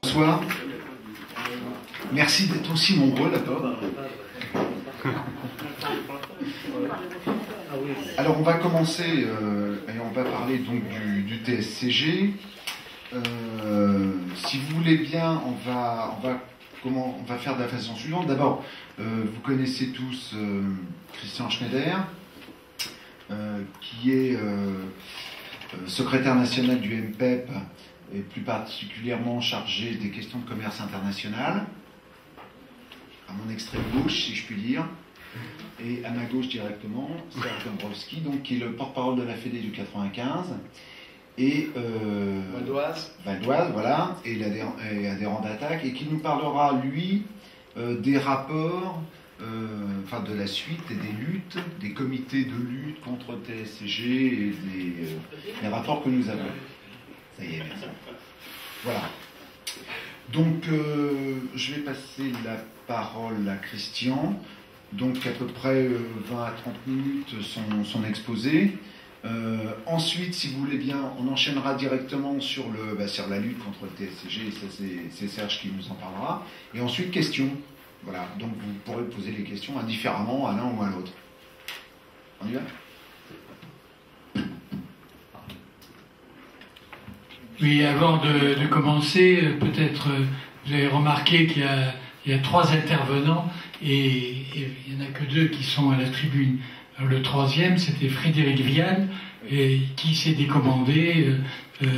Bonsoir. Merci d'être aussi nombreux d'abord. Alors on va commencer et on va parler donc du TSCG. Si vous voulez bien, on va faire de la façon suivante. D'abord, vous connaissez tous Christian Schneider, qui est secrétaire national du MPEP et plus particulièrement chargé des questions de commerce international, à mon extrême gauche, si je puis dire, et à ma gauche directement, Serge Dombrowski, donc, qui est le porte-parole de la Fédé du 95, et Valdoise, voilà, et adhérent d'Attaque, et qui nous parlera, lui, des rapports, enfin de la suite et des luttes, des comités de lutte contre le TSCG et des rapports que nous avons. Ça y est, merci. Voilà. Donc, je vais passer la parole à Christian. Donc, à peu près 20 à 30 minutes son exposé. Ensuite, si vous voulez bien, on enchaînera directement sur la lutte contre le TSCG, et ça c'est Serge qui nous en parlera. Et ensuite, questions. Voilà. Donc, vous pourrez poser les questions indifféremment à l'un ou à l'autre. On y va ? Oui, avant de commencer, peut-être vous avez remarqué qu'il y a 3 intervenants et il n'y en a que 2 qui sont à la tribune. Alors, le 3e, c'était Frédéric Vial, qui s'est décommandé.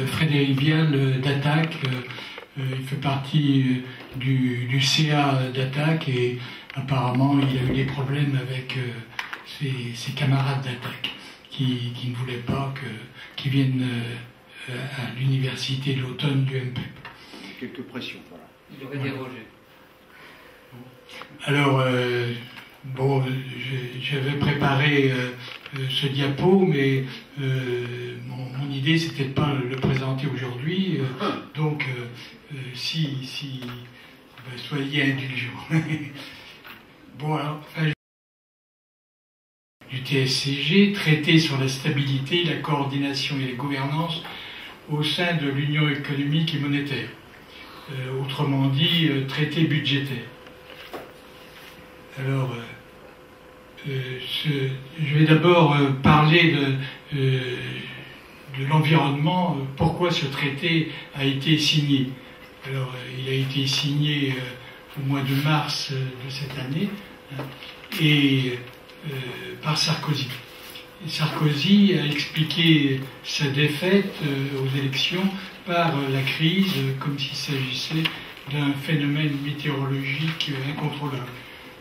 Frédéric Vial d'Attaque, il fait partie du CA d'Attaque et apparemment il a eu des problèmes avec ses camarades d'Attaque qui ne voulaient pas qu'ils viennent à l'université de l'automne du MPEP. Quelques pressions, voilà. Il aurait dérogé. Alors, bon, j'avais préparé ce diapo, mais mon idée, c'était de ne pas le présenter aujourd'hui. Donc, soyez indulgents. Bon, alors, du TSCG, traité sur la stabilité, la coordination et la gouvernance au sein de l'Union économique et monétaire. Autrement dit, traité budgétaire. Alors, je vais d'abord parler de l'environnement, pourquoi ce traité a été signé. Alors, il a été signé au mois de mars de cette année, et par Sarkozy. Sarkozy a expliqué sa défaite aux élections par la crise, comme s'il s'agissait d'un phénomène météorologique incontrôlable.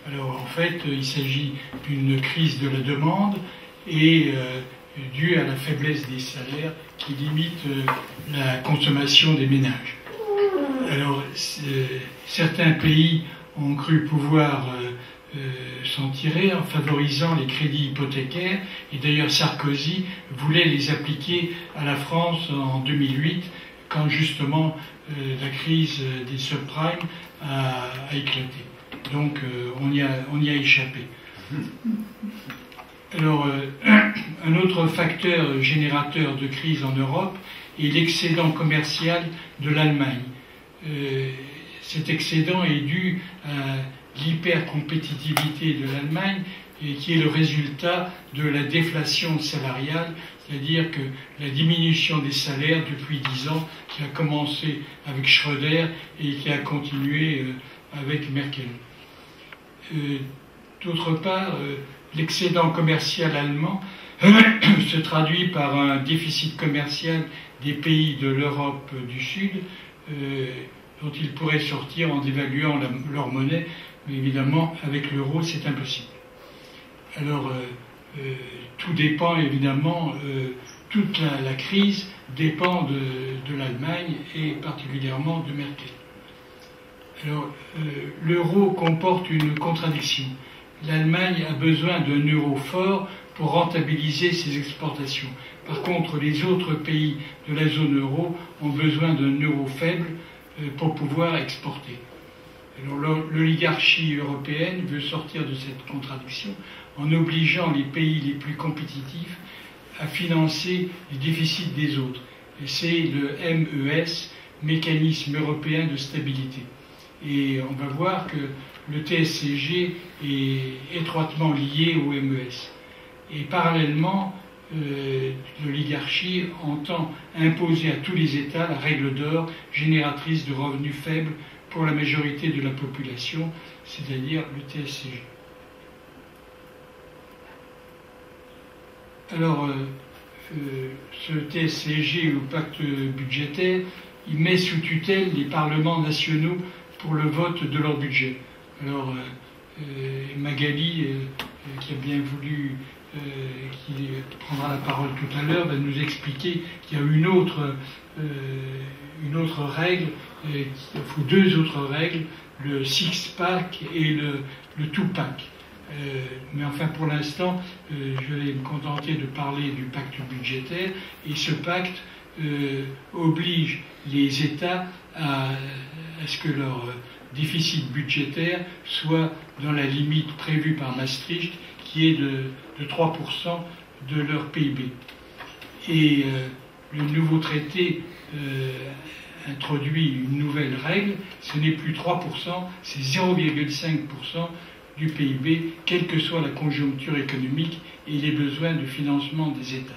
Alors en fait, il s'agit d'une crise de la demande et due à la faiblesse des salaires qui limite la consommation des ménages. Alors certains pays ont cru pouvoir s'en tirer en favorisant les crédits hypothécaires, et d'ailleurs Sarkozy voulait les appliquer à la France en 2008 quand justement la crise des subprimes a éclaté. Donc on y a échappé. Alors un autre facteur générateur de crise en Europe est l'excédent commercial de l'Allemagne. Cet excédent est dû à l'hypercompétitivité de l'Allemagne et qui est le résultat de la déflation salariale, c'est-à-dire que la diminution des salaires depuis 10 ans qui a commencé avec Schröder et qui a continué avec Merkel. D'autre part, l'excédent commercial allemand se traduit par un déficit commercial des pays de l'Europe du Sud dont ils pourraient sortir en dévaluant leur monnaie. Mais évidemment, avec l'euro, c'est impossible. Alors, tout dépend évidemment, toute la crise dépend de l'Allemagne et particulièrement de Merkel. Alors, l'euro comporte une contradiction. L'Allemagne a besoin d'un euro fort pour rentabiliser ses exportations. Par contre, les autres pays de la zone euro ont besoin d'un euro faible pour pouvoir exporter. Alors, l'oligarchie européenne veut sortir de cette contradiction en obligeant les pays les plus compétitifs à financer les déficits des autres. Et c'est le MES, Mécanisme européen de stabilité. Et on va voir que le TSCG est étroitement lié au MES. Et parallèlement, l'oligarchie entend imposer à tous les États la règle d'or génératrice de revenus faibles pour la majorité de la population, c'est-à-dire le TSCG. Alors, ce TSCG, le pacte budgétaire, il met sous tutelle les parlements nationaux pour le vote de leur budget. Alors, Magali, qui a bien voulu, qui prendra la parole tout à l'heure, va nous expliquer qu'il y a une autre règle, il faut deux autres règles, le six-pack et le two-pack. Mais enfin, pour l'instant, je vais me contenter de parler du pacte budgétaire, et ce pacte oblige les États à ce que leur déficit budgétaire soit dans la limite prévue par Maastricht, qui est de 3% de leur PIB. Et le nouveau traité introduit une nouvelle règle, ce n'est plus 3%, c'est 0,5% du PIB, quelle que soit la conjoncture économique et les besoins de financement des États.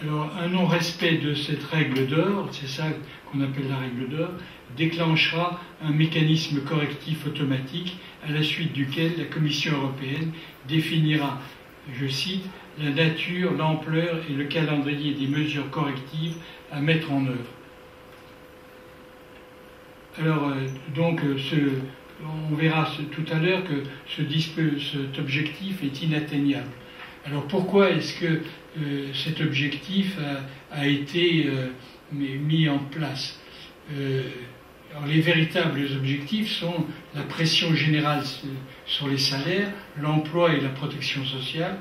Alors, un non-respect de cette règle d'or, c'est ça qu'on appelle la règle d'or, déclenchera un mécanisme correctif automatique à la suite duquel la Commission européenne définira, je cite, la nature, l'ampleur et le calendrier des mesures correctives à mettre en œuvre. Alors, donc, on verra tout à l'heure que cet objectif est inatteignable. Alors pourquoi est-ce que cet objectif a été mis en place? Alors les véritables objectifs sont la pression générale sur les salaires, l'emploi et la protection sociale.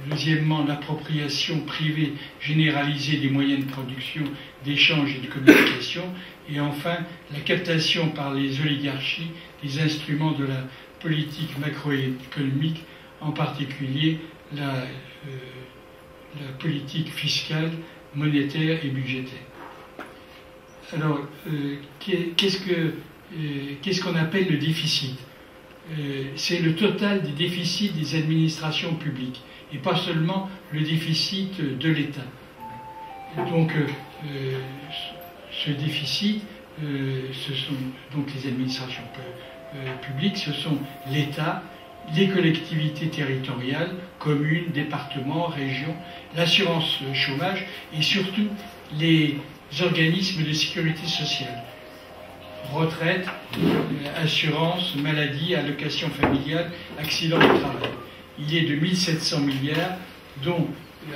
Deuxièmement, l'appropriation privée généralisée des moyens de production, d'échange et de communication. Et enfin, la captation par les oligarchies des instruments de la politique macroéconomique, en particulier la politique fiscale, monétaire et budgétaire. Alors, qu'est-ce qu'on appelle le déficit? C'est le total des déficits des administrations publiques, et pas seulement le déficit de l'État. Donc, ce déficit, ce sont donc les administrations publiques, ce sont l'État, les collectivités territoriales, communes, départements, régions, l'assurance chômage et surtout les organismes de sécurité sociale. Retraite, assurance, maladie, allocation familiale, accident du travail. Il est de 1700 milliards, dont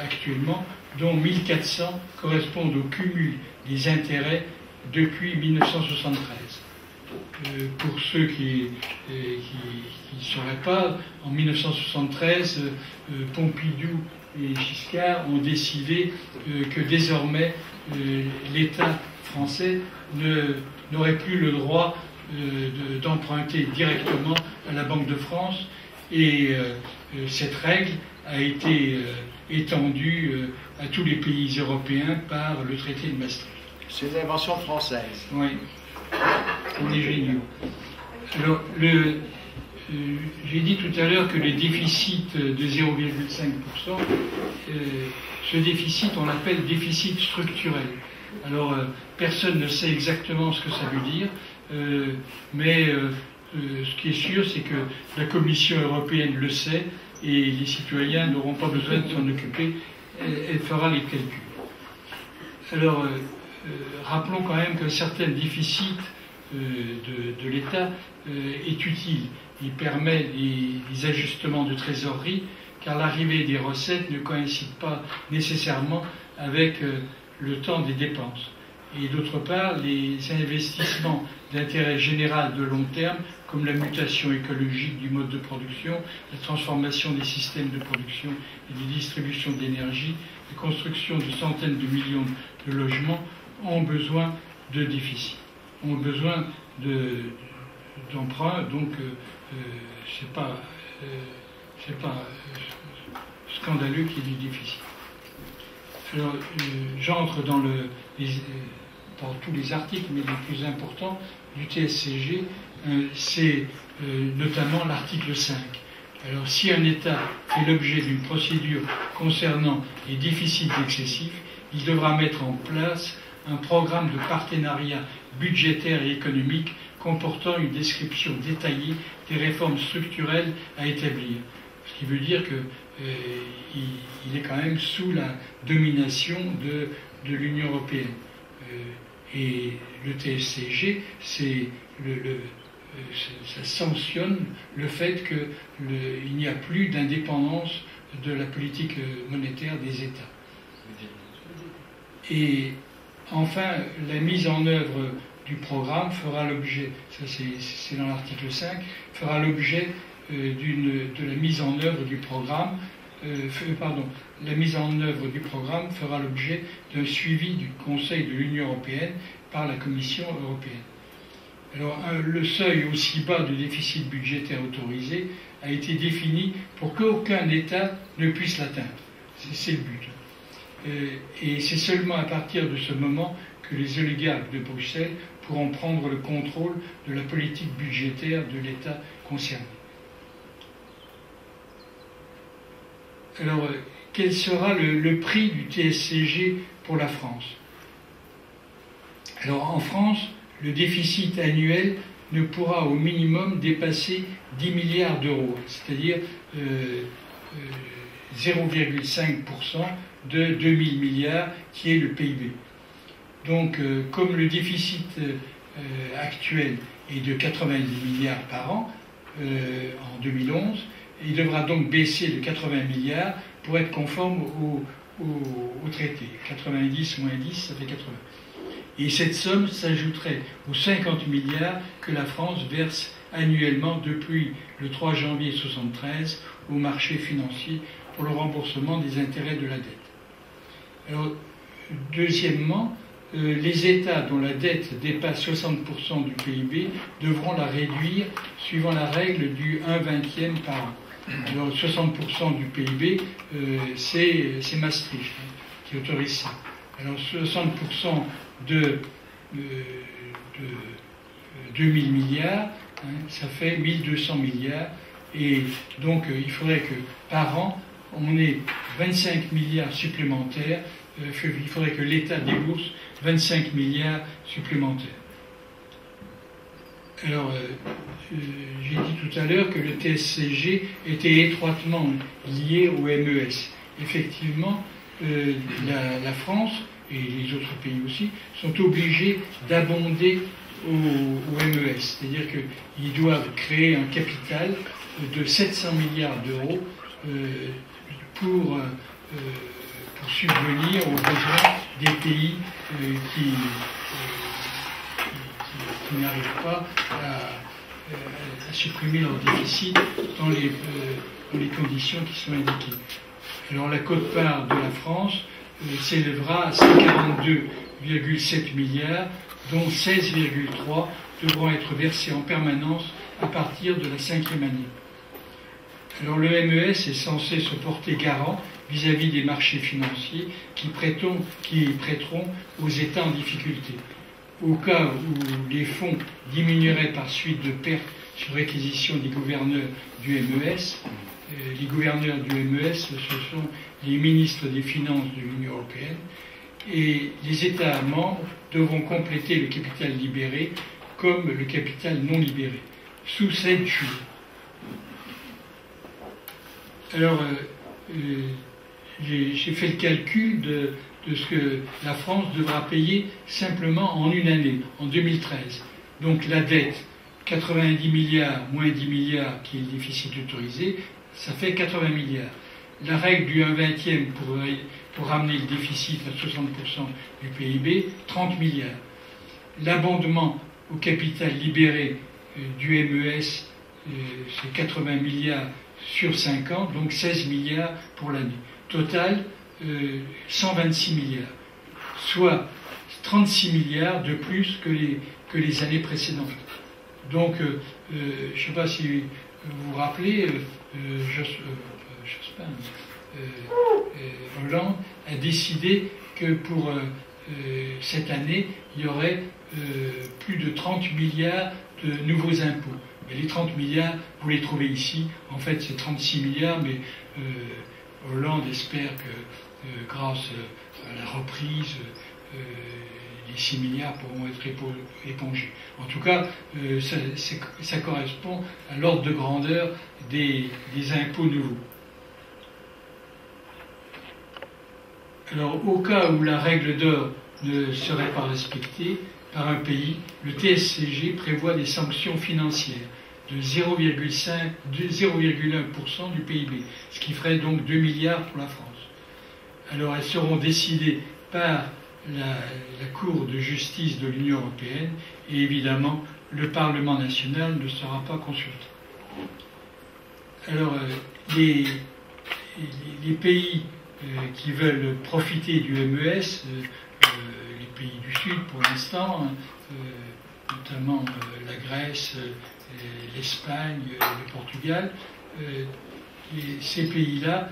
actuellement, dont 1400 correspondent au cumul des intérêts depuis 1973. Pour ceux qui ne sauraient pas, en 1973, Pompidou et Giscard ont décidé que désormais l'État français n'aurait plus le droit d'emprunter directement à la Banque de France, et cette règle a été étendue à tous les pays européens par le traité de Maastricht. C'est une invention française. Oui, on est géniaux. Alors, j'ai dit tout à l'heure que le déficit de 0,5%, ce déficit, on l'appelle déficit structurel. Alors, personne ne sait exactement ce que ça veut dire, mais ce qui est sûr, c'est que la Commission européenne le sait, et les citoyens n'auront pas besoin de s'en occuper, elle fera les calculs. Alors, rappelons quand même qu'un certain déficit de l'État est utile. Il permet des ajustements de trésorerie, car l'arrivée des recettes ne coïncide pas nécessairement avec le temps des dépenses. Et d'autre part, les investissements d'intérêt général de long terme, comme la mutation écologique du mode de production, la transformation des systèmes de production et de distribution d'énergie, la construction de centaines de millions de logements, ont besoin de déficit, ont besoin d'emprunt, donc c'est pas scandaleux qu'il y ait du déficit. Alors, j'entre dans tous les articles, mais les plus importants du TSCG, c'est notamment l'article 5. Alors, si un État fait l'objet d'une procédure concernant les déficits excessifs, il devra mettre en place un programme de partenariat budgétaire et économique comportant une description détaillée des réformes structurelles à établir. Ce qui veut dire qu'il est quand même sous la domination de l'Union européenne. Et le TSCG, ça sanctionne le fait qu'il n'y a plus d'indépendance de la politique monétaire des États. Et enfin, la mise en œuvre du programme fera l'objet, ça c'est dans l'article 5, fera l'objet de la mise en œuvre du programme, la mise en œuvre du programme fera l'objet d'un suivi du Conseil de l'Union européenne par la Commission européenne. Alors, le seuil aussi bas de déficit budgétaire autorisé a été défini pour qu'aucun État ne puisse l'atteindre. C'est le but. Et c'est seulement à partir de ce moment que les oligarques de Bruxelles pourront prendre le contrôle de la politique budgétaire de l'État concerné. Alors, quel sera le prix du TSCG pour la France? Alors, en France, le déficit annuel ne pourra au minimum dépasser 10 milliards d'euros, c'est-à-dire 0,5% de 2000 milliards, qui est le PIB. Donc, comme le déficit actuel est de 90 milliards par an en 2011, il devra donc baisser de 80 milliards pour être conforme au traité. 90 moins 10, ça fait 80. Et cette somme s'ajouterait aux 50 milliards que la France verse annuellement depuis le 3 janvier 1973 au marché financier pour le remboursement des intérêts de la dette. Alors, deuxièmement, les États dont la dette dépasse 60% du PIB devront la réduire suivant la règle du 1/20 par an. Alors 60% du PIB, c'est Maastricht qui autorise ça. Alors 60% de 2000 milliards, ça fait 1200 milliards. Et donc il faudrait que par an, on ait 25 milliards supplémentaires. Il faudrait que l'État débourse 25 milliards supplémentaires. Alors, j'ai dit tout à l'heure que le TSCG était étroitement lié au MES. Effectivement, la France et les autres pays aussi sont obligés d'abonder au MES. C'est-à-dire qu'ils doivent créer un capital de 700 milliards d'euros pour subvenir aux besoins des pays qui n'arrivent pas à supprimer leur déficit dans les conditions qui sont indiquées. Alors la quote-part de la France s'élèvera à 142,7 milliards, dont 16,3 devront être versés en permanence à partir de la 5e année. Alors le MES est censé se porter garant vis-à-vis des marchés financiers qui prêteront aux États en difficulté. Au cas où les fonds diminueraient par suite de pertes sur réquisition des gouverneurs du MES, les gouverneurs du MES, ce sont les ministres des Finances de l'Union européenne, et les États membres devront compléter le capital libéré comme le capital non libéré, sous 7 jours. Alors, j'ai fait le calcul de ce que la France devra payer simplement en une année, en 2013. Donc la dette, 90 milliards moins 10 milliards qui est le déficit autorisé, ça fait 80 milliards. La règle du 1/20 pour ramener le déficit à 60% du PIB, 30 milliards. L'abondement au capital libéré du MES, c'est 80 milliards sur 5 ans, donc 16 milliards pour l'année. Total, 126 milliards, soit 36 milliards de plus que les années précédentes. Donc, je ne sais pas si vous vous rappelez, Jospin, Hollande a décidé que pour cette année, il y aurait plus de 30 milliards de nouveaux impôts. Mais les 30 milliards, vous les trouvez ici. En fait, c'est 36 milliards, mais Hollande espère que grâce à la reprise, les 6 milliards pourront être épongés. En tout cas, ça correspond à l'ordre de grandeur des impôts nouveaux. Alors, au cas où la règle d'or ne serait pas respectée par un pays, le TSCG prévoit des sanctions financières de 0,1% du PIB, ce qui ferait donc 2 milliards pour la France. Alors, elles seront décidées par la Cour de justice de l'Union européenne et évidemment, le Parlement national ne sera pas consulté. Alors, les pays qui veulent profiter du MES, les pays du Sud pour l'instant, notamment la Grèce, l'Espagne, le Portugal, ces pays-là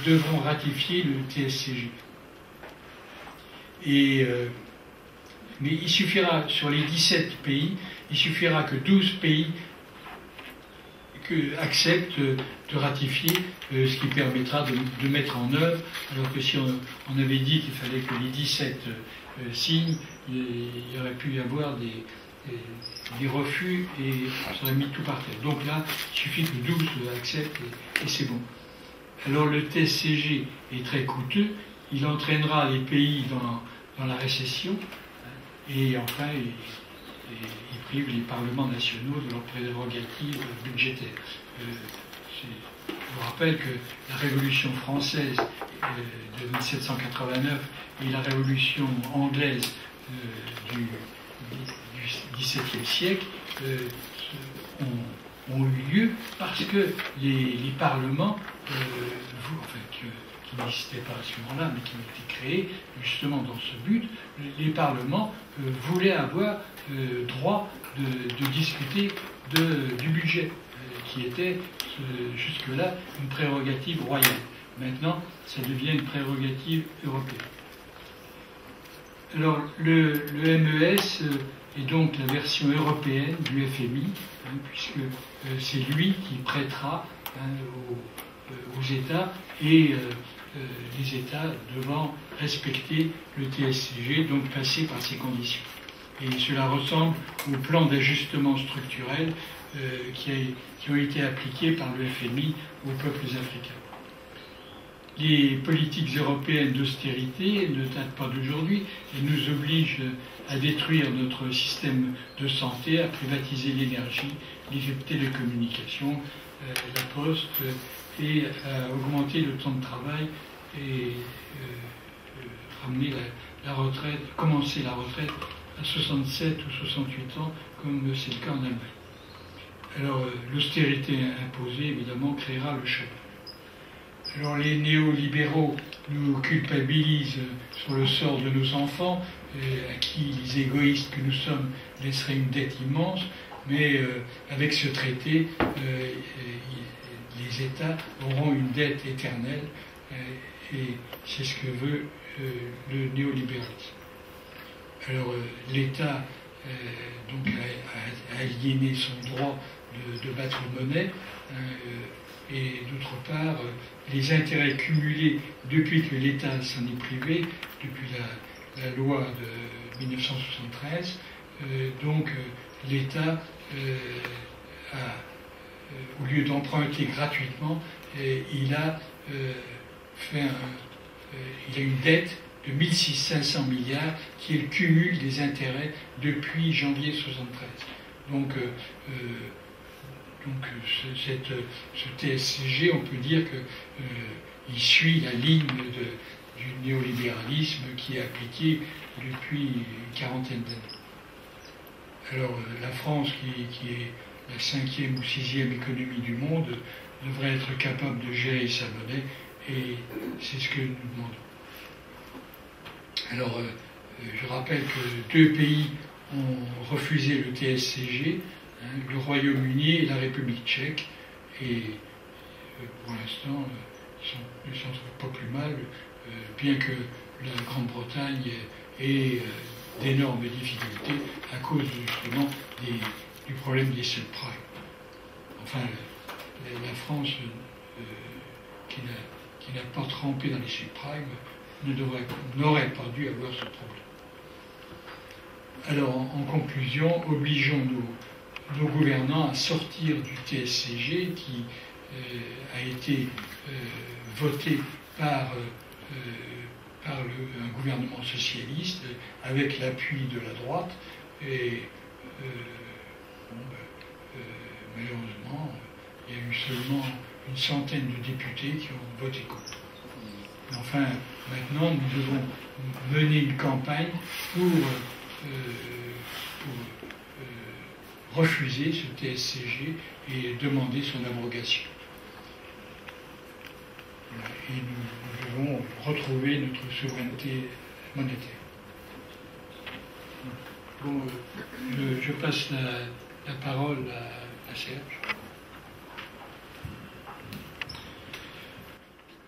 devront ratifier le TSCG. Mais il suffira, sur les 17 pays, il suffira que 12 pays acceptent de ratifier, ce qui permettra de mettre en œuvre, alors que si on avait dit qu'il fallait que les 17 signent, il y aurait pu y avoir des refus et ça aurait mis tout par terre. Donc là, il suffit que 12 acceptent et c'est bon. Alors le TSCG est très coûteux, il entraînera les pays dans la récession et enfin il prive les parlements nationaux de leurs prérogatives budgétaires. Je vous rappelle que la Révolution française de 1789 et la Révolution anglaise du XVIIe siècle ont eu lieu parce que les parlements, qui n'existaient pas à ce moment-là, mais qui ont été créés justement dans ce but, les parlements voulaient avoir droit de discuter du budget, qui était jusque-là une prérogative royale. Maintenant, ça devient une prérogative européenne. Alors, le MES est donc la version européenne du FMI, puisque c'est lui qui prêtera aux États et les États devant respecter le TSCG, donc passer par ces conditions. Et cela ressemble au plan d'ajustement structurel qui ont été appliqués par le FMI aux peuples africains. Les politiques européennes d'austérité ne datent pas d'aujourd'hui et nous obligent à détruire notre système de santé, à privatiser l'énergie, les télécommunications, la poste, et à augmenter le temps de travail et ramener la retraite, commencer la retraite à 67 ou 68 ans, comme c'est le cas en Allemagne. Alors, l'austérité imposée, évidemment, créera le chômage. Alors, les néolibéraux nous culpabilisent sur le sort de nos enfants, à qui les égoïstes que nous sommes laisseraient une dette immense, mais avec ce traité, les États auront une dette éternelle, et c'est ce que veut le néolibéralisme. Alors, l'État donc a aliéné son droit de battre monnaie, et d'autre part, les intérêts cumulés depuis que l'État s'en est privé, depuis la loi de 1973, donc l'État au lieu d'emprunter gratuitement, il a une dette de 1500 milliards qui est le cumul des intérêts depuis janvier 1973. Donc ce TSCG, on peut dire qu'il suit la ligne du néolibéralisme qui est appliqué depuis une quarantaine d'années. Alors la France, qui est la 5e ou 6e économie du monde, devrait être capable de gérer sa monnaie, et c'est ce que nous demandons. Alors, je rappelle que 2 pays ont refusé le TSCG, hein, le Royaume-Uni et la République tchèque, et pour l'instant, ils s'en trouvent pas plus mal, bien que la Grande-Bretagne ait d'énormes difficultés à cause justement du problème des subprimes. Enfin, la France, qui n'a pas trempé dans les subprimes, n'aurait pas dû avoir ce problème. Alors, en conclusion, obligeons nos gouvernants à sortir du TSCG qui a été voté par un gouvernement socialiste avec l'appui de la droite et malheureusement il y a eu seulement une centaine de députés qui ont voté contre. Mais enfin, maintenant nous devons mener une campagne pour refuser ce TSCG et demander son abrogation. Et nous devons retrouver notre souveraineté monétaire. Bon, je passe la parole à Serge.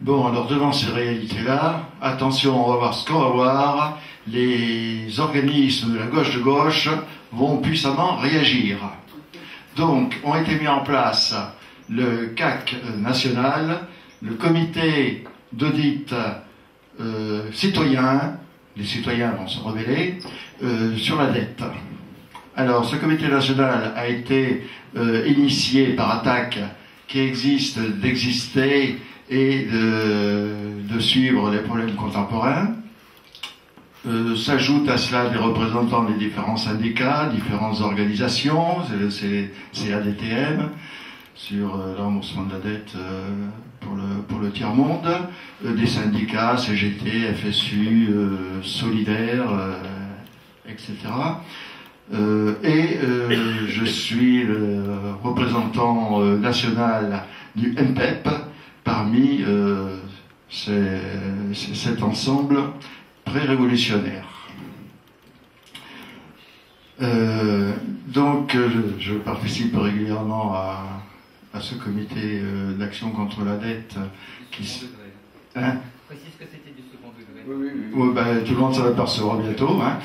Bon, alors devant ces réalités-là, attention, on va voir ce qu'on va voir. Les organismes de la gauche de gauche vont puissamment réagir. Donc, ont été mis en place le CAC national, le comité d'audit citoyen, les citoyens vont se rebeller, sur la dette. Alors, ce comité national a été initié par Attac, qui existe d'exister et de suivre les problèmes contemporains. S'ajoutent à cela des représentants des différents syndicats, différentes organisations, c'est ADTM, sur le remboursement de la dette pour le tiers-monde, des syndicats, CGT, FSU, Solidaire, etc. Je suis le représentant national du MPEP parmi cet ensemble pré-révolutionnaire. Donc, je participe régulièrement à ce comité d'action contre la dette qui... Hein? Précise que c'était du second degré. Oui, ben, tout le monde s'en apercevra bientôt. Hein.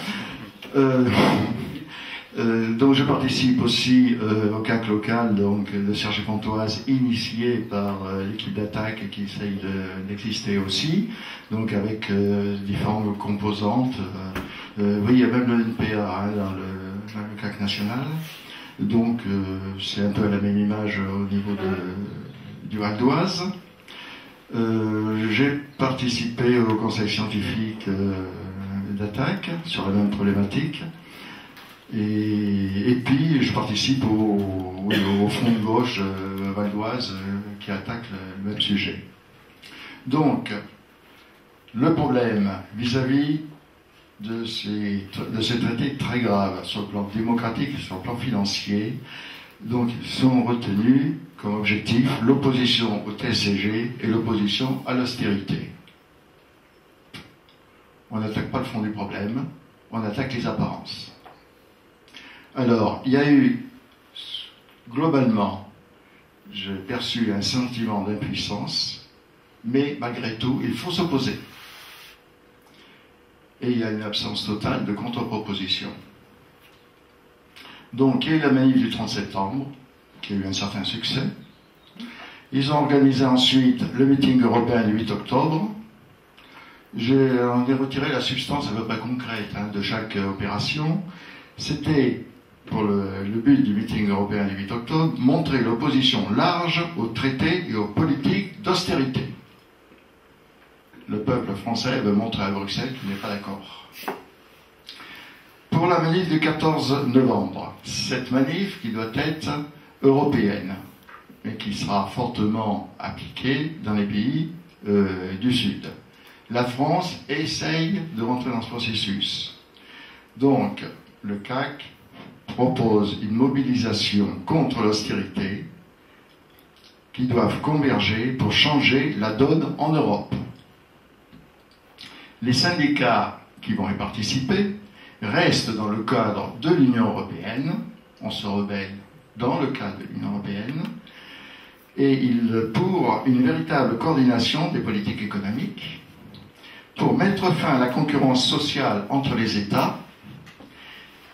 Donc je participe aussi au CAC local donc, de Cergy-Pontoise, initié par l'équipe d'Attaque qui essaye d'exister aussi, donc avec différentes composantes. Oui, il y a même le NPA hein, dans le CAC national. Donc c'est un peu la même image au niveau du Val d'Oise. J'ai participé au conseil scientifique d'Attaque sur la même problématique. Et puis je participe au front de gauche Val d'Oise qui attaque le même sujet. Donc, le problème vis-à-vis de ces traités très graves sur le plan démocratique et sur le plan financier, donc ils sont retenus comme objectif l'opposition au TSCG et l'opposition à l'austérité. On n'attaque pas le fond du problème, on attaque les apparences. Alors, il y a eu, globalement, j'ai perçu un sentiment d'impuissance, mais malgré tout, il faut s'opposer. Et il y a une absence totale de contre-proposition. Donc, il y a eu la manif du 30 septembre, qui a eu un certain succès. Ils ont organisé ensuite le meeting européen du 8 octobre. On a retiré la substance à peu près concrète hein, de chaque opération. C'était, pour le but du meeting européen du 8 octobre, montrer l'opposition large aux traités et aux politiques d'austérité. Le peuple français veut montrer à Bruxelles qu'il n'est pas d'accord. Pour la manif du 14 novembre, cette manif qui doit être européenne, et qui sera fortement appliquée dans les pays du Sud. La France essaye de rentrer dans ce processus. Donc, le CAC propose une mobilisation contre l'austérité qui doivent converger pour changer la donne en Europe. Les syndicats qui vont y participer reste dans le cadre de l'Union européenne, on se rebelle dans le cadre de l'Union européenne, et pour une véritable coordination des politiques économiques, pour mettre fin à la concurrence sociale entre les États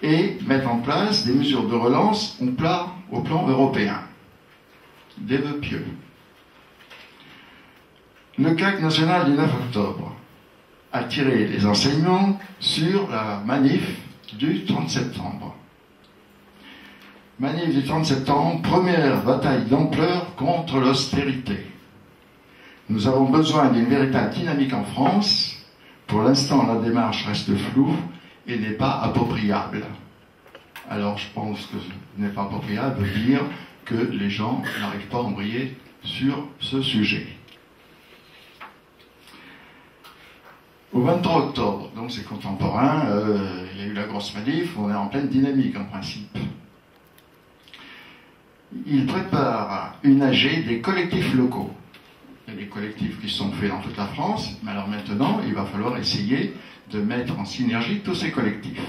et mettre en place des mesures de relance au plan européen. Des vœux pieux. Le CAC national du 9 octobre a tiré les enseignements sur la manif du 30 septembre. Manif du 30 septembre, première bataille d'ampleur contre l'austérité. Nous avons besoin d'une véritable dynamique en France. Pour l'instant, la démarche reste floue et n'est pas appropriable. Alors, je pense que ce n'est pas appropriable de dire que les gens n'arrivent pas à embrayer sur ce sujet. Au 23 octobre, donc c'est contemporain, il y a eu la grosse manif, on est en pleine dynamique en principe. Il prépare une AG des collectifs locaux. Il y a des collectifs qui sont faits dans toute la France, mais alors maintenant, il va falloir essayer de mettre en synergie tous ces collectifs.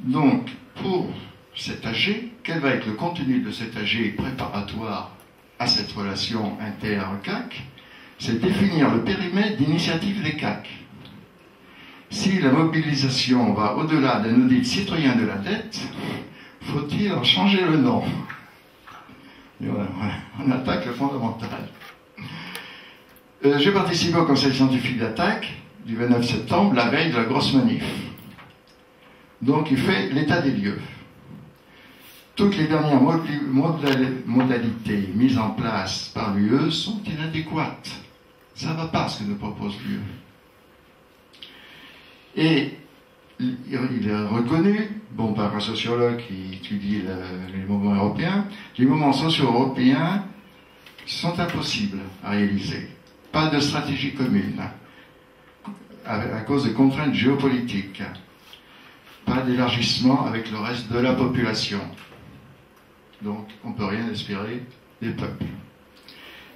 Donc, pour cette AG, quel va être le contenu de cette AG préparatoire à cette relation inter-CAC? C'est définir le périmètre d'initiative des CAC. Si la mobilisation va au-delà d'un audit citoyen de la dette, faut-il en changer le nom? Et voilà, on attaque le fondamental. J'ai participé au conseil scientifique d'attaque du 29 septembre, la veille de la grosse manif. Donc il fait l'état des lieux. Toutes les dernières modalités mises en place par l'UE sont inadéquates. Ça ne va pas ce que nous propose l'UE. Et il est reconnu, par un sociologue qui étudie les mouvements européens, les mouvements socio-européens sont impossibles à réaliser. Pas de stratégie commune, à cause des contraintes géopolitiques. Pas d'élargissement avec le reste de la population. Donc, on ne peut rien espérer des peuples.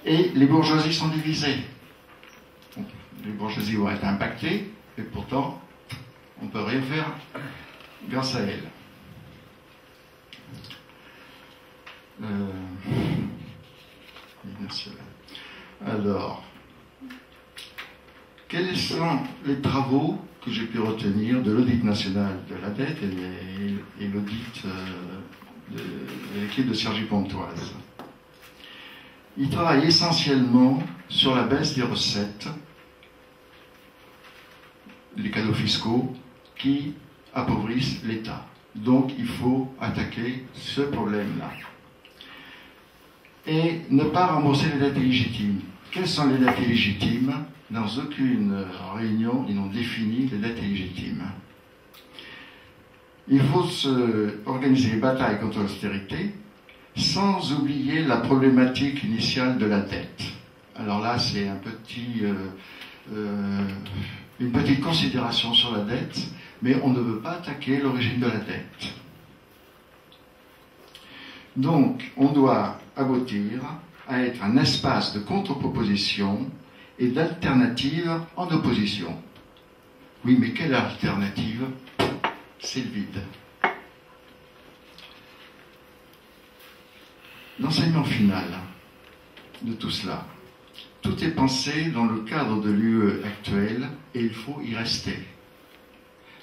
Et les bourgeoisies sont divisées. Les bourgeoisies vont être impactées, et pourtant, on ne peut rien faire grâce à elles. Alors, quels sont les travaux que j'ai pu retenir de l'audit national de la dette et l'audit de l'équipe de Sergi Pontoise? Il travaille essentiellement sur la baisse des recettes, les cadeaux fiscaux qui appauvrissent l'État. Donc il faut attaquer ce problème-là. Et ne pas rembourser les dettes illégitimes. Quelles sont les dettes illégitimes? Dans aucune réunion, ils n'ont défini les dettes illégitimes. Il faut organiser les batailles contre l'austérité sans oublier la problématique initiale de la dette. Alors là, c'est une petite considération sur la dette, mais on ne veut pas attaquer l'origine de la dette. Donc, on doit aboutir à être un espace de contre-proposition et d'alternative en opposition. Oui, mais quelle alternative? C'est le vide. L'enseignement final de tout cela. Tout est pensé dans le cadre de l'UE actuelle et il faut y rester.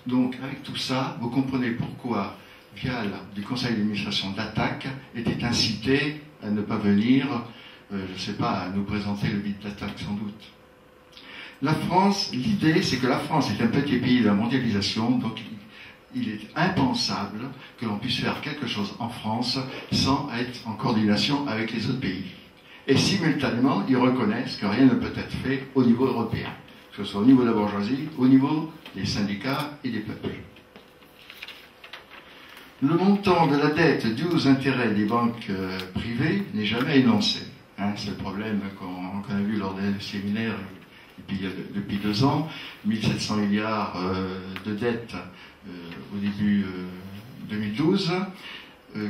Donc, avec tout ça, vous comprenez pourquoi Vial du conseil d'administration d'Attaque était incité à ne pas venir, je ne sais pas, à nous présenter le vide d'Attaque sans doute. La France, l'idée c'est que la France est un petit pays de la mondialisation, donc il est impensable que l'on puisse faire quelque chose en France sans être en coordination avec les autres pays. Et simultanément, ils reconnaissent que rien ne peut être fait au niveau européen, que ce soit au niveau de la bourgeoisie, au niveau des syndicats et des peuples. Le montant de la dette due aux intérêts des banques privées n'est jamais énoncé. C'est le problème qu'on a vu lors des séminaires depuis 2 ans. 1700 milliards de dettes au début 2012,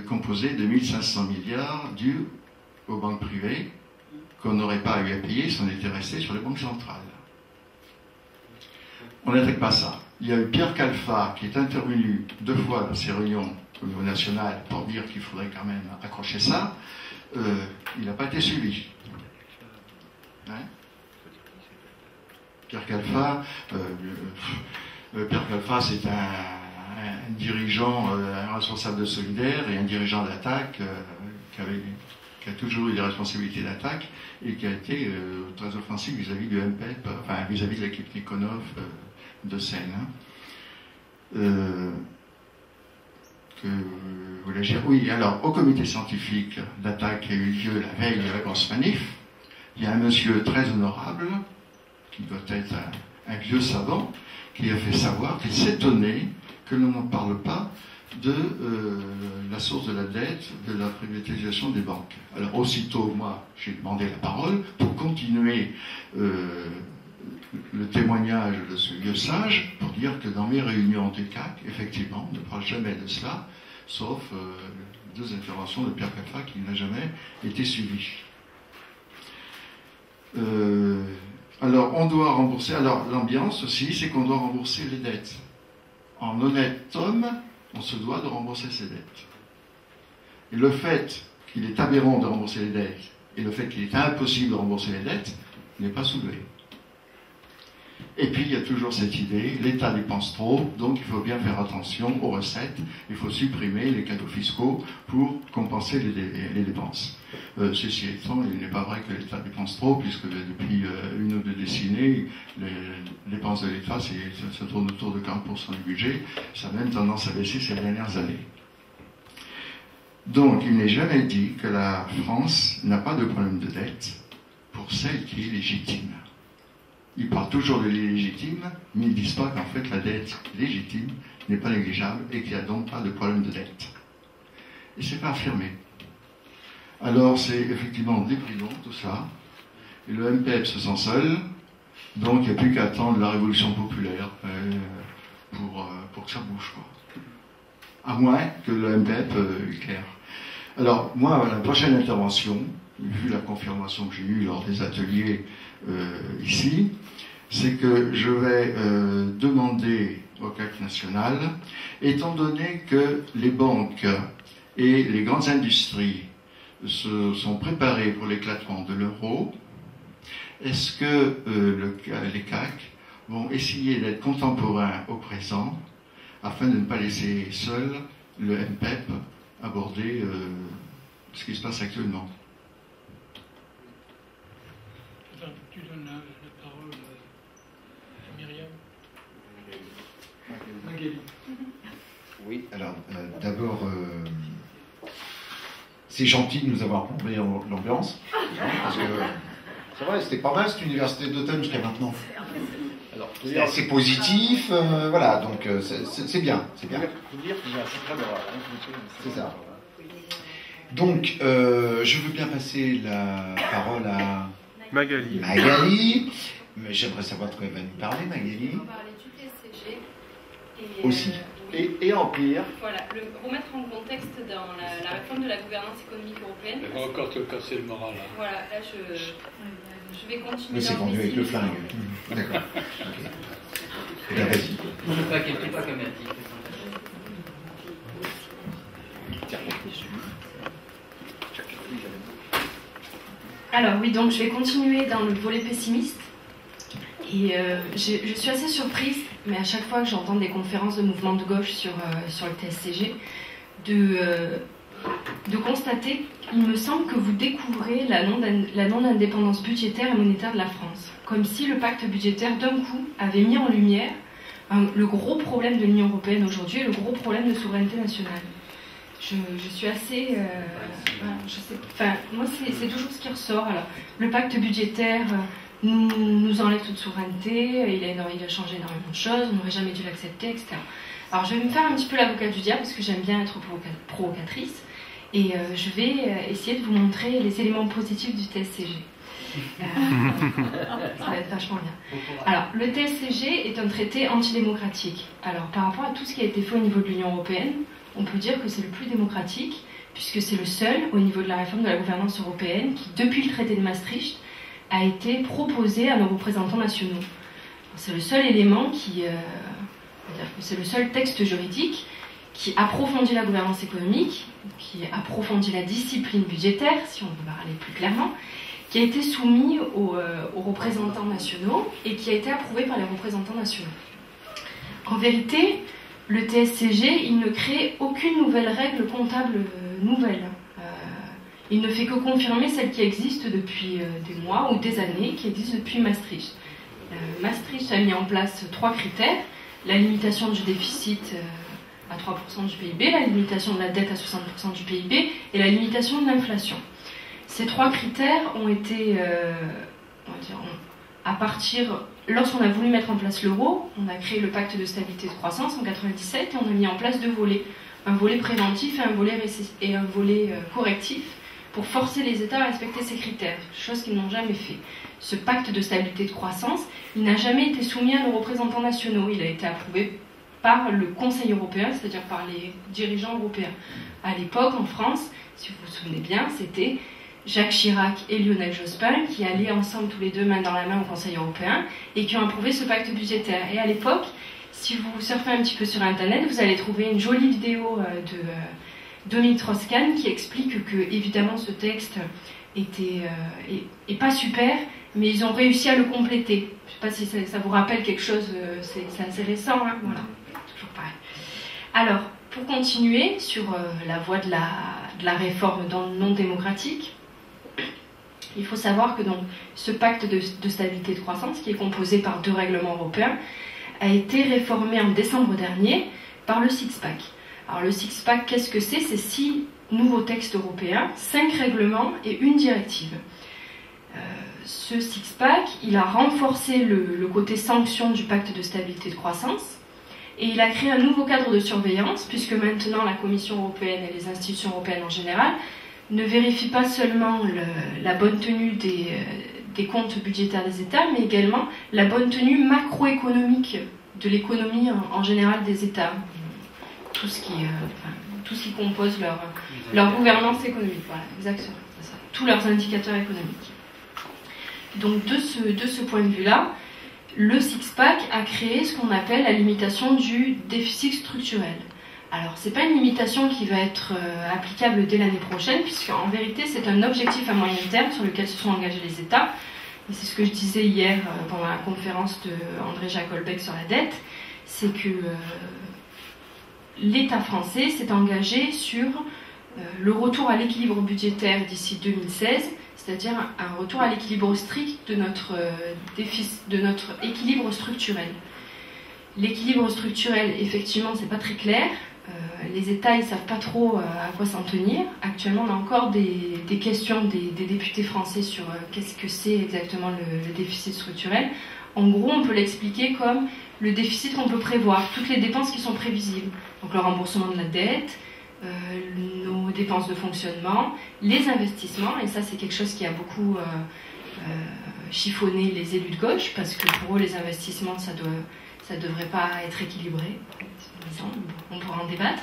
composé de 1500 milliards dus aux banques privées, qu'on n'aurait pas eu à payer si on était resté sur les banques centrales. On n'attaque pas ça. il y a eu Pierre Calfa qui est intervenu 2 fois dans ces réunions au niveau national pour dire qu'il faudrait quand même accrocher ça. Il n'a pas été suivi. Hein? Pierre Calfa, c'est un dirigeant, un responsable de Solidaire et un dirigeant d'Attaque qui a toujours eu des responsabilités d'Attaque et qui a été très offensif vis-à-vis du MPEP, enfin vis-à-vis de l'équipe Nikonov de Seine. Oui, alors au comité scientifique d'Attaque qui a eu lieu la veille de la grosse manif, il y a un monsieur très honorable, qui doit être un vieux savant, qui a fait savoir qu'il s'étonnait que l'on n'en parle pas de la source de la dette, de la privatisation des banques. Alors aussitôt, moi, j'ai demandé la parole pour continuer le témoignage de ce vieux sage, pour dire que dans mes réunions des CAC, effectivement, on ne parle jamais de cela, sauf 2 interventions de Pierre Calfa qui n'a jamais été suivies. Alors, on doit rembourser. Alors, l'ambiance aussi, c'est qu'on doit rembourser les dettes. En honnête homme, on se doit de rembourser ses dettes. Et le fait qu'il est aberrant de rembourser les dettes et le fait qu'il est impossible de rembourser les dettes n'est pas soulevé. Et puis, il y a toujours cette idée, l'État dépense trop, donc il faut bien faire attention aux recettes, il faut supprimer les cadeaux fiscaux pour compenser les dépenses. Ceci étant, il n'est pas vrai que l'État dépense trop, puisque depuis 1 ou 2 décennies, les dépenses de l'État, ça tourne autour de 40% du budget, ça a même tendance à baisser ces dernières années. Donc, il n'est jamais dit que la France n'a pas de problème de dette pour celle qui est légitime. Ils parlent toujours de l'illégitime, mais ils ne disent pas qu'en fait la dette légitime n'est pas négligeable et qu'il n'y a donc pas de problème de dette. Et c'est pas affirmé. Alors c'est effectivement déprimant tout ça, et le MPEP se sent seul, donc il n'y a plus qu'à attendre la révolution populaire pour que ça bouge, quoi. À moins que le MPEP éclaire. Alors moi, la prochaine intervention, vu la confirmation que j'ai eue lors des ateliers ici, c'est que je vais demander au CAC national, étant donné que les banques et les grandes industries se sont préparées pour l'éclatement de l'euro, est-ce que les CAC vont essayer d'être contemporains au présent afin de ne pas laisser seul le MPEP aborder ce qui se passe actuellement? Tu donnes la parole à Myriam. Magali. Oui, alors d'abord, c'est gentil de nous avoir plongé l'ambiance, parce que c'est vrai, c'était pas mal cette université d'automne jusqu'à maintenant. C'est assez positif, voilà, donc c'est bien, c'est bien. C'est ça. Donc, je veux bien passer la parole à Magali, mais j'aimerais savoir de quoi elle va nous parler, Magali. On va parler du TSCG. Aussi. Et Empire. Voilà, remettre en contexte dans la réforme de la gouvernance économique européenne. Elle va encore te casser le moral. Hein. Voilà, là je vais continuer. Mais c'est vendu avec le flingue. D'accord. Et bien, vas-y. Je ne pas qu'elle pas comme elle dit. Alors oui, donc je vais continuer dans le volet pessimiste. Et je suis assez surprise, mais à chaque fois que j'entends des conférences de mouvements de gauche sur le TSCG, de constater qu'il me semble que vous découvrez la non-indépendance budgétaire et monétaire de la France. Comme si le pacte budgétaire, d'un coup, avait mis en lumière le gros problème de l'Union européenne aujourd'hui et le gros problème de souveraineté nationale. Je suis assez... je sais, enfin, moi, c'est toujours ce qui ressort. Alors, le pacte budgétaire nous enlève toute souveraineté, il a changé énormément de choses, on n'aurait jamais dû l'accepter, etc. Alors, je vais me faire un petit peu l'avocat du diable, parce que j'aime bien être provocatrice, et je vais essayer de vous montrer les éléments positifs du TSCG. Ça va être vachement bien. Alors, le TSCG est un traité antidémocratique. Alors, par rapport à tout ce qui a été fait au niveau de l'Union européenne, on peut dire que c'est le plus démocratique, puisque c'est le seul, au niveau de la réforme de la gouvernance européenne, qui, depuis le traité de Maastricht, a été proposé à nos représentants nationaux. C'est le seul élément qui C'est-à-dire que c'est le seul texte juridique qui approfondit la gouvernance économique, qui approfondit la discipline budgétaire, si on veut parler plus clairement, qui a été soumis aux représentants nationaux et qui a été approuvé par les représentants nationaux. En vérité, le TSCG, il ne crée aucune nouvelle règle comptable nouvelle. Il ne fait que confirmer celle qui existe depuis des mois ou des années, qui existe depuis Maastricht. Maastricht a mis en place 3 critères: la limitation du déficit à 3% du PIB, la limitation de la dette à 60% du PIB et la limitation de l'inflation. Ces 3 critères ont été, on va dire, à partir, lorsqu'on a voulu mettre en place l'euro, on a créé le pacte de stabilité et de croissance en 1997 et on a mis en place 2 volets, un volet préventif et un volet correctif, pour forcer les États à respecter ces critères, chose qu'ils n'ont jamais fait. Ce pacte de stabilité et de croissance, il n'a jamais été soumis à nos représentants nationaux, il a été approuvé par le Conseil européen, c'est-à-dire par les dirigeants européens. À l'époque, en France, si vous vous souvenez bien, c'était Jacques Chirac et Lionel Jospin qui allaient ensemble tous les deux main dans la main au Conseil européen et qui ont approuvé ce pacte budgétaire. Et à l'époque, si vous surfez un petit peu sur Internet, vous allez trouver une jolie vidéo de Dominique Strauss-Kahn qui explique que, évidemment, ce texte est pas super, mais ils ont réussi à le compléter. Je ne sais pas si ça vous rappelle quelque chose, c'est assez récent, hein, voilà, toujours pareil. Alors, pour continuer sur la voie de la réforme non démocratique, il faut savoir que donc, ce pacte de stabilité et de croissance, qui est composé par 2 règlements européens, a été réformé en décembre dernier par le Six-Pack. Alors le Six-Pack, qu'est-ce que c'est? C'est 6 nouveaux textes européens, 5 règlements et 1 directive. Ce Six-Pack, il a renforcé le côté sanction du pacte de stabilité et de croissance et il a créé un nouveau cadre de surveillance puisque maintenant la Commission européenne et les institutions européennes en général ne vérifient pas seulement la bonne tenue des comptes budgétaires des États, mais également la bonne tenue macroéconomique de l'économie en général des États. Tout ce qui compose leur gouvernance économique. Voilà, exactement. C'est ça. Tous leurs indicateurs économiques. Donc de ce point de vue-là, le Six-Pack a créé ce qu'on appelle la limitation du déficit structurel. Alors, ce n'est pas une limitation qui va être applicable dès l'année prochaine, puisqu'en vérité, c'est un objectif à moyen terme sur lequel se sont engagés les États. Et c'est ce que je disais hier pendant la conférence de André Jacques-Holbeck sur la dette, c'est que l'État français s'est engagé sur le retour à l'équilibre budgétaire d'ici 2016, c'est-à-dire un retour à l'équilibre strict de notre équilibre structurel. L'équilibre structurel, effectivement, c'est pas très clair. Les États, ils savent pas trop à quoi s'en tenir. Actuellement, on a encore des questions des députés français sur qu'est-ce que c'est exactement le déficit structurel. En gros, on peut l'expliquer comme le déficit qu'on peut prévoir, toutes les dépenses qui sont prévisibles. Donc le remboursement de la dette, nos dépenses de fonctionnement, les investissements, et ça c'est quelque chose qui a beaucoup chiffonné les élus de gauche, parce que pour eux les investissements ça devrait pas être équilibré, on pourra en débattre.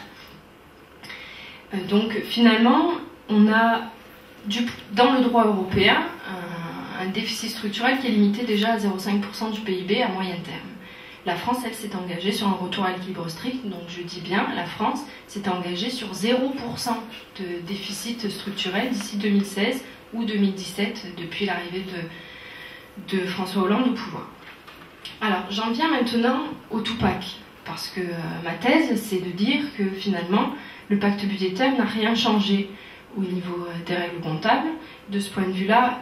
Donc finalement, on a dans le droit européen un déficit structurel qui est limité déjà à 0,5% du PIB à moyen terme. La France, elle, s'est engagée sur un retour à l'équilibre strict, donc je dis bien, la France s'est engagée sur 0% de déficit structurel d'ici 2016 ou 2017, depuis l'arrivée de François Hollande au pouvoir. Alors, j'en viens maintenant au Tupac, parce que ma thèse, c'est de dire que finalement, le pacte budgétaire n'a rien changé au niveau des règles comptables. De ce point de vue-là,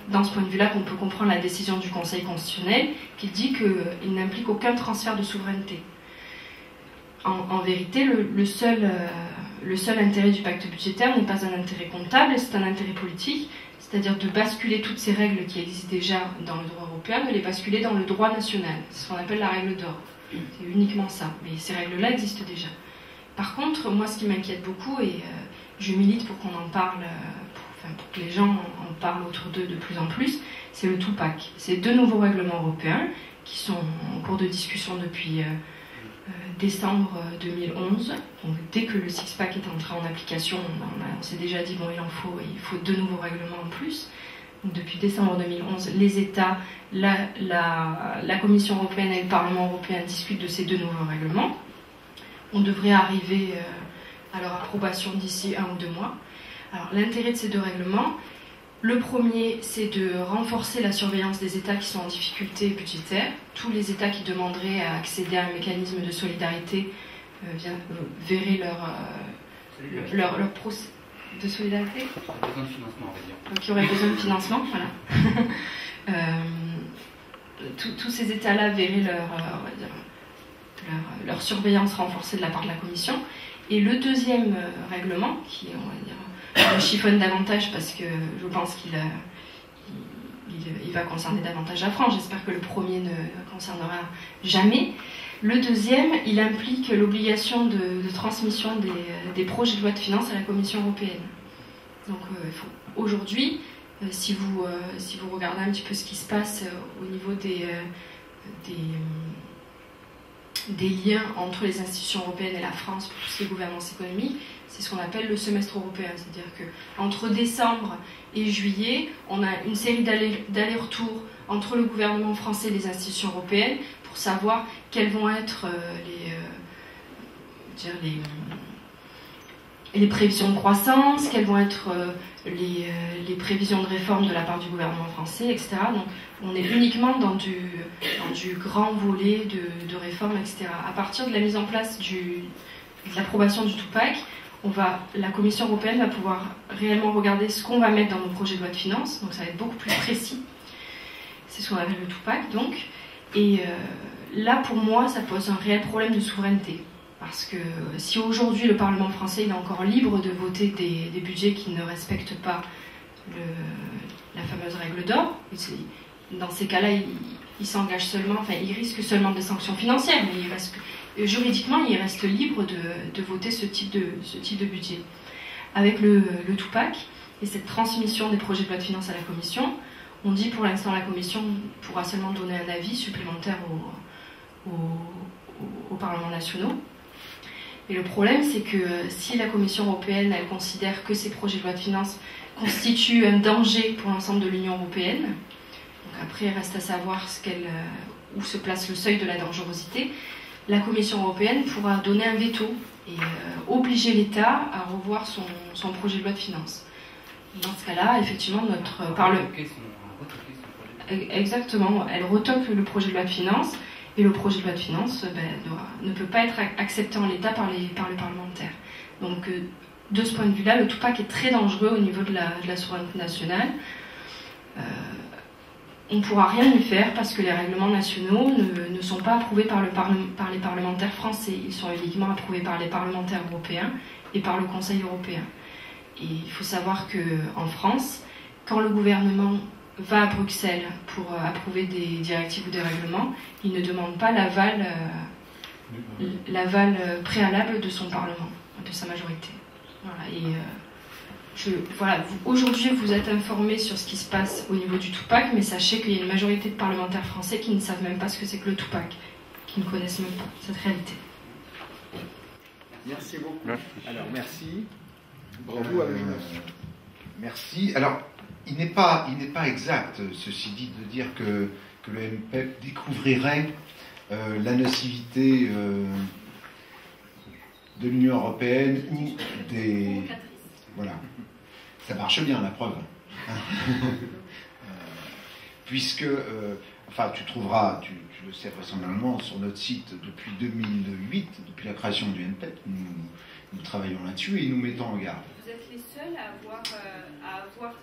dans ce point de vue-là qu'on peut comprendre la décision du Conseil constitutionnel qui dit qu'il n'implique aucun transfert de souveraineté. En vérité, le seul intérêt du pacte budgétaire n'est pas un intérêt comptable, c'est un intérêt politique, c'est-à-dire de basculer toutes ces règles qui existent déjà dans le droit européen, de les basculer dans le droit national. C'est ce qu'on appelle la règle d'or. C'est uniquement ça. Mais ces règles-là existent déjà. Par contre, moi, ce qui m'inquiète beaucoup, et je milite pour qu'on en parle, pour que les gens en parlent autour d'eux de plus en plus, c'est le Tupac. C'est 2 nouveaux règlements européens qui sont en cours de discussion depuis décembre 2011. Donc, dès que le Six-Pack est entré en application, on s'est déjà dit bon, il faut 2 nouveaux règlements en plus. Donc, depuis décembre 2011, les États, la Commission européenne et le Parlement européen discutent de ces deux nouveaux règlements. On devrait arriver à leur approbation d'ici 1 ou 2 mois. Alors, l'intérêt de ces deux règlements, le premier, c'est de renforcer la surveillance des États qui sont en difficulté budgétaire. Tous les États qui demanderaient à accéder à un mécanisme de solidarité verraient leur procès de solidarité. Besoin de financement, on va dire. Qui auraient besoin de financement, voilà. Tous ces États-là verraient leur surveillance renforcée de la part de la Commission. Et le deuxième règlement, qui, on va dire, le chiffonne davantage parce que je pense qu'il va concerner davantage la France. J'espère que le premier ne concernera jamais. Le deuxième, il implique l'obligation de transmission des projets de loi de finances à la Commission européenne. Donc aujourd'hui, si vous regardez un petit peu ce qui se passe au niveau des liens entre les institutions européennes et la France pour tout ce qui est gouvernance économique, c'est ce qu'on appelle le semestre européen. C'est-à-dire qu'entre décembre et juillet, on a une série d'allers-retours entre le gouvernement français et les institutions européennes pour savoir quelles vont être les prévisions de croissance, quelles vont être les prévisions de réforme de la part du gouvernement français, etc. Donc on est uniquement dans du grand volet de réforme, etc. À partir de la mise en place de l'approbation du Two-Pack, la Commission européenne va pouvoir réellement regarder ce qu'on va mettre dans nos projets de loi de finances, donc ça va être beaucoup plus précis. C'est ce qu'on appelle le Two-Pack, donc. Et là, pour moi, ça pose un réel problème de souveraineté. Parce que si aujourd'hui le Parlement français est encore libre de voter des budgets qui ne respectent pas la fameuse règle d'or, dans ces cas-là, il s'engage seulement, enfin, il risque seulement des sanctions financières, mais juridiquement, il reste libre de voter ce type de budget. Avec le Two-Pack et cette transmission des projets de loi de finances à la Commission, on dit pour l'instant la Commission pourra seulement donner un avis supplémentaire aux parlements nationaux. Et le problème, c'est que si la Commission européenne elle considère que ces projets de loi de finances constituent un danger pour l'ensemble de l'Union européenne, donc après il reste à savoir où se place le seuil de la dangerosité, la Commission européenne pourra donner un veto et obliger l'État à revoir son projet de loi de finances. Dans ce cas-là, effectivement, exactement, elle retoque le projet de loi de finances. Et le projet de loi de finances ne peut pas être accepté en l'état par les parlementaires. Donc, de ce point de vue-là, le Two-Pack est très dangereux au niveau de la souveraineté nationale. On ne pourra rien y faire parce que les règlements nationaux ne sont pas approuvés par les parlementaires français. Ils sont uniquement approuvés par les parlementaires européens et par le Conseil européen. Et il faut savoir qu'en France, quand le gouvernement va à Bruxelles pour approuver des directives ou des règlements, il ne demande pas l'aval préalable de son Parlement, de sa majorité. Voilà, et aujourd'hui vous êtes informés sur ce qui se passe au niveau du Two-Pack, mais sachez qu'il y a une majorité de parlementaires français qui ne savent même pas ce que c'est que le Two-Pack, qui ne connaissent même pas cette réalité. Merci beaucoup. Alors merci. Bravo à merci. Alors, il n'est pas exact, ceci dit, de dire que le MPEP découvrirait la nocivité de l'Union européenne ou des... Voilà. Ça marche bien, la preuve. Puisque, tu trouveras, tu le sais vraisemblablement, sur notre site depuis 2008, depuis la création du MPEP, nous travaillons là-dessus et nous mettons en garde. Vous êtes les seuls à avoir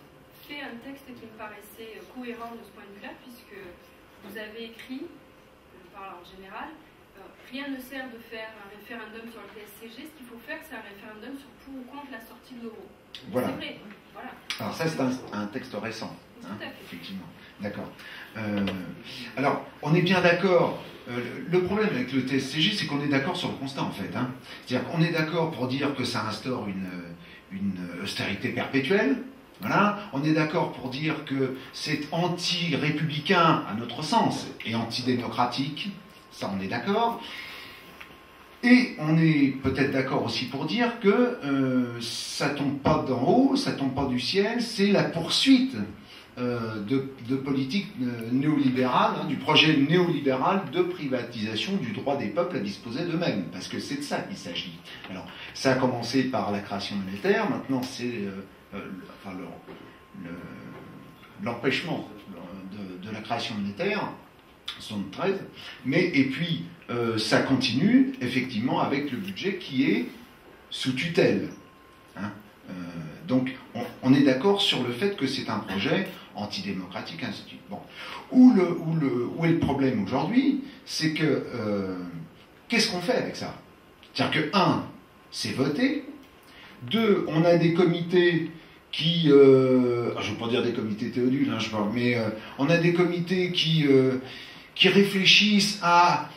fait un texte qui me paraissait cohérent de ce point de vue-là, puisque vous avez écrit, je parle en général, rien ne sert de faire un référendum sur le TSCG, ce qu'il faut faire, c'est un référendum sur pour ou contre la sortie de l'euro. Voilà. C'est vrai. Voilà. Alors ça, c'est un texte récent, effectivement. D'accord. Alors, on est bien d'accord. Le problème avec le TSCG, c'est qu'on est d'accord sur le constat, en fait. C'est-à-dire qu'on est d'accord pour dire que ça instaure une austérité perpétuelle. Voilà. On est d'accord pour dire que c'est anti-républicain à notre sens et antidémocratique. Ça, on est d'accord. Et on est peut-être d'accord aussi pour dire que ça tombe pas d'en haut, ça tombe pas du ciel, c'est la poursuite de politique néolibérale, hein, du projet néolibéral de privatisation du droit des peuples à disposer d'eux-mêmes, parce que c'est de ça qu'il s'agit. Alors, ça a commencé par la création monétaire, maintenant c'est l'empêchement de la création monétaire, 73, et puis ça continue effectivement avec le budget qui est sous tutelle. Hein. Donc on est d'accord sur le fait que c'est un projet antidémocratique, ainsi de suite. Bon. Où est le problème aujourd'hui, c'est que qu'est-ce qu'on fait avec ça? C'est-à-dire que, un, c'est voté, deux, on a des comités qui, je ne veux pas dire des comités théodules, hein, mais on a des comités qui réfléchissent à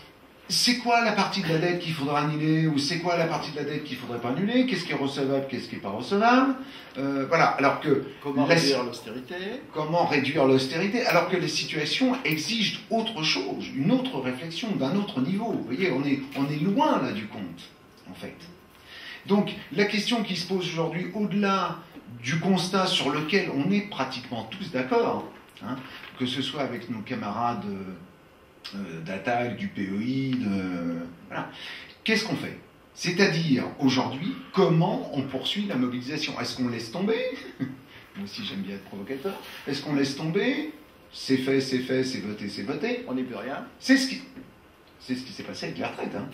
c'est quoi la partie de la dette qu'il faudra annuler, ou c'est quoi la partie de la dette qu'il ne faudrait pas annuler, qu'est-ce qui est recevable, qu'est-ce qui n'est pas recevable. Voilà, alors que... Comment réduire l'austérité? Comment réduire l'austérité, alors que les situations exigent autre chose, une autre réflexion, d'un autre niveau. Vous voyez, on est loin là du compte, en fait. Donc, la question qui se pose aujourd'hui, au-delà du constat sur lequel on est pratiquement tous d'accord, hein, que ce soit avec nos camarades d'ATTAC, du PEI, voilà. Qu'est-ce qu'on fait? C'est-à-dire, aujourd'hui, comment on poursuit la mobilisation? Est-ce qu'on laisse tomber? Moi aussi, j'aime bien être provocateur. Est-ce qu'on laisse tomber? C'est fait, c'est voté, c'est voté. On n'y peut rien. C'est ce qui s'est passé avec la retraite. Hein.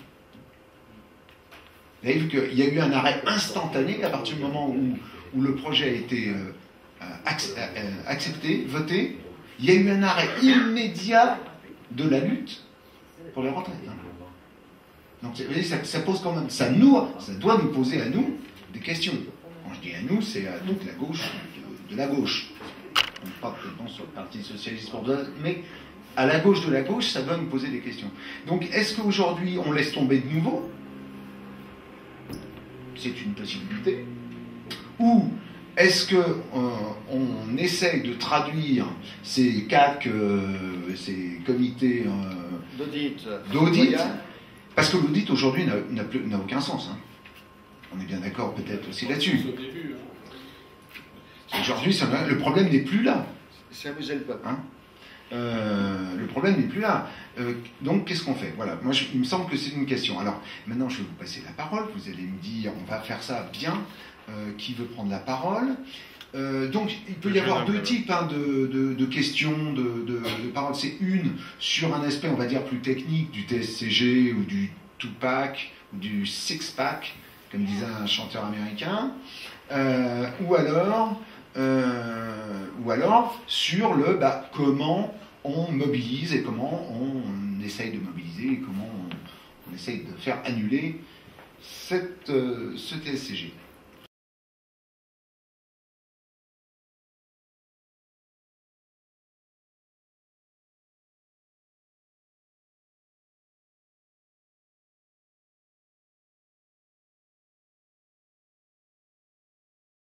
Vous avez vu qu'il y a eu un arrêt instantané à partir du moment où le projet a été accepté, voté. Il y a eu un arrêt immédiat de la lutte pour les retraites. Hein. Donc, vous voyez, ça pose quand même, ça doit nous poser à nous des questions. Quand je dis à nous, c'est à toute la gauche de la gauche. On ne parle peut-être sur le Parti socialiste, mais à la gauche de la gauche, ça doit nous poser des questions. Donc, est-ce qu'aujourd'hui, on laisse tomber de nouveau? C'est une possibilité. Ou est-ce qu'on essaye de traduire ces CAC, ces comités d'audit, parce que l'audit aujourd'hui n'a aucun sens. Hein. On est bien d'accord peut-être aussi là-dessus. Aujourd'hui, le problème n'est plus là. C'est amuser le peuple. Hein, le problème n'est plus là. Donc, qu'est-ce qu'on fait? Voilà, moi, il me semble que c'est une question. Alors, maintenant, je vais vous passer la parole. Vous allez me dire, on va faire ça bien. Qui veut prendre la parole? Donc, il peut y avoir deux types hein, de questions, de paroles. C'est une sur un aspect, on va dire, plus technique du TSCG ou du two-pack ou du six-pack, comme disait un chanteur américain, ou alors sur le comment on mobilise et comment on essaye de mobiliser et comment on essaye de faire annuler ce TSCG.